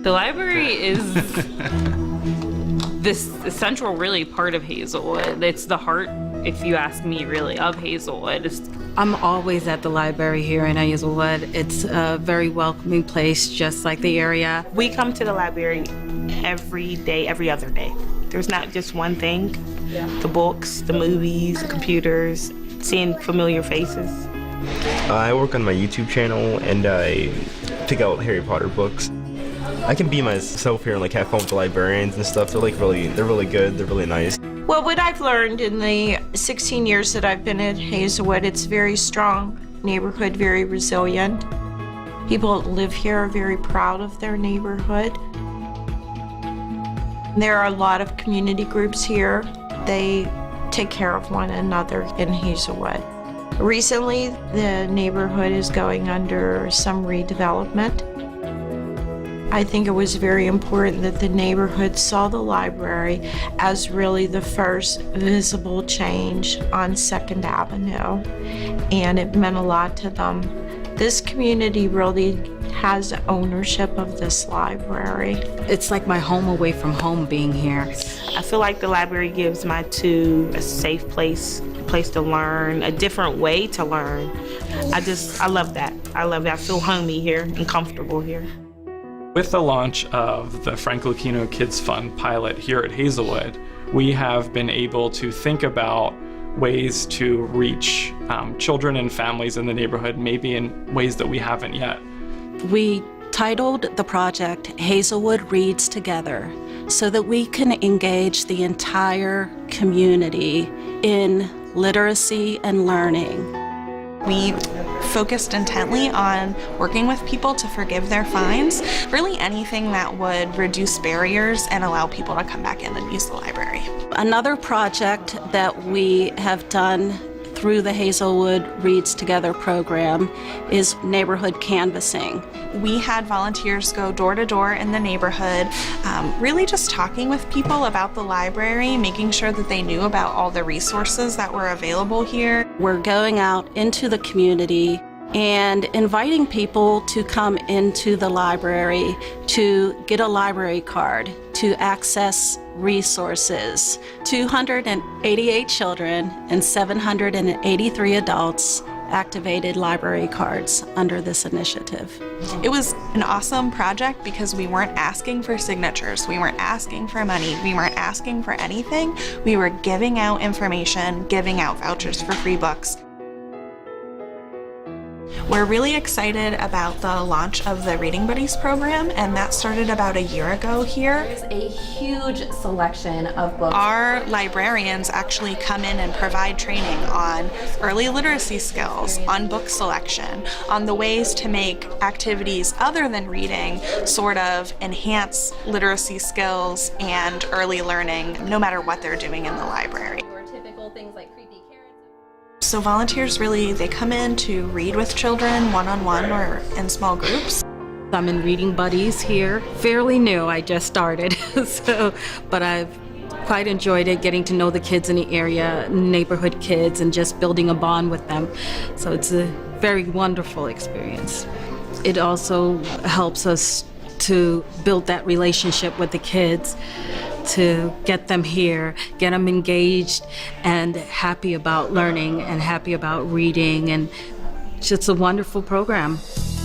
The library is this essential, really, part of Hazelwood. It's the heart, if you ask me, really, of Hazelwood. I'm always at the library here in Hazelwood. It's a very welcoming place, just like the area. We come to the library every day, every other day. There's not just one thing. The books, the movies, the computers, seeing familiar faces. I work on my YouTube channel and I pick out Harry Potter books. I can be myself here and like have fun with the librarians and stuff. They're really good. They're really nice. Well, what I've learned in the 16 years that I've been at Hazelwood, it's a very strong neighborhood, very resilient. People that live here are very proud of their neighborhood. There are a lot of community groups here. They take care of one another in Hazelwood. Recently, the neighborhood is going under some redevelopment. I think it was very important that the neighborhood saw the library as really the first visible change on 2nd Avenue, and it meant a lot to them. This community really has ownership of this library. It's like my home away from home being here. I feel like the library gives my two a safe place, a place to learn, a different way to learn. I love that. I feel homey here and comfortable here. With the launch of the Frank Lucchino KIDS Fund pilot here at Hazelwood, we have been able to think about ways to reach children and families in the neighborhood, maybe in ways that we haven't yet. We titled the project Hazelwood Reads Together so that we can engage the entire community in literacy and learning. We focused intently on working with people to forgive their fines, really anything that would reduce barriers and allow people to come back in and use the library. Another project that we have done through the Hazelwood Reads Together program is neighborhood canvassing. We had volunteers go door to door in the neighborhood, really just talking with people about the library, making sure that they knew about all the resources that were available here. We're going out into the community and inviting people to come into the library to get a library card, to access resources. 288 children and 783 adults activated library cards under this initiative. It was an awesome project because we weren't asking for signatures, we weren't asking for money, we weren't asking for anything. We were giving out information, giving out vouchers for free books. We're really excited about the launch of the Reading Buddies program, and that started about a year ago here. There's a huge selection of books. Our librarians actually come in and provide training on early literacy skills, on book selection, on the ways to make activities other than reading sort of enhance literacy skills and early learning, no matter what they're doing in the library. Or typical things like creepy carrots. So volunteers really, they come in to read with children one-on-one or in small groups. I'm in Reading Buddies here. Fairly new, I just started, but I've quite enjoyed it, getting to know the kids in the area, neighborhood kids, and just building a bond with them. So it's a very wonderful experience. It also helps us to build that relationship with the kids, to get them here, get them engaged and happy about learning and happy about reading, and it's just a wonderful program.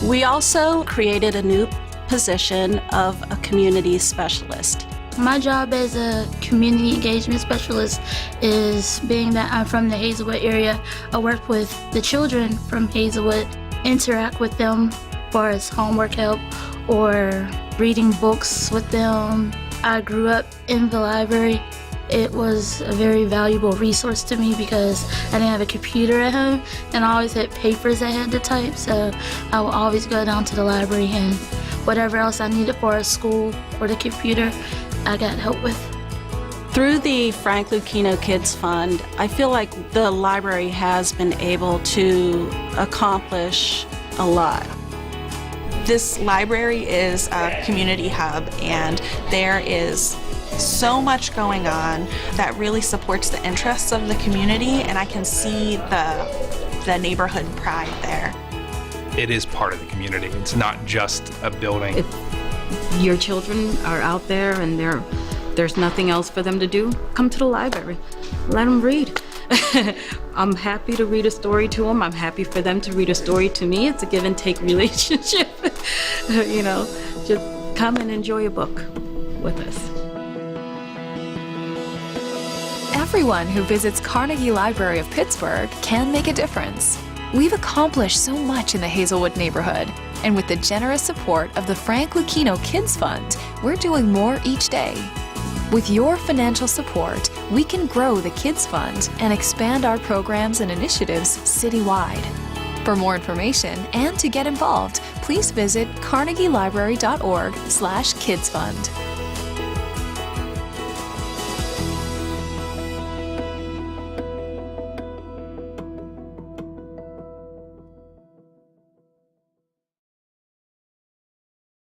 We also created a new position of a community specialist. My job as a community engagement specialist is, being that I'm from the Hazelwood area, I work with the children from Hazelwood, interact with them as far as homework help or reading books with them. I grew up in the library. It was a very valuable resource to me because I didn't have a computer at home and I always had papers I had to type, so I would always go down to the library and whatever else I needed for a school or the computer, I got help with. Through the Frank Lucchino KIDS Fund, I feel like the library has been able to accomplish a lot. This library is a community hub, and there is so much going on that really supports the interests of the community, and I can see the neighborhood pride there. It is part of the community. It's not just a building. It your children are out there and there's nothing else for them to do, come to the library. Let them read. I'm happy to read a story to them. I'm happy for them to read a story to me. It's a give and take relationship. You know, just come and enjoy a book with us. Everyone who visits Carnegie Library of Pittsburgh can make a difference. We've accomplished so much in the Hazelwood neighborhood, and with the generous support of the Lucchino KIDS Fund, we're doing more each day. With your financial support, we can grow the Kids Fund and expand our programs and initiatives citywide. For more information and to get involved, please visit carnegielibrary.org/kidsfund.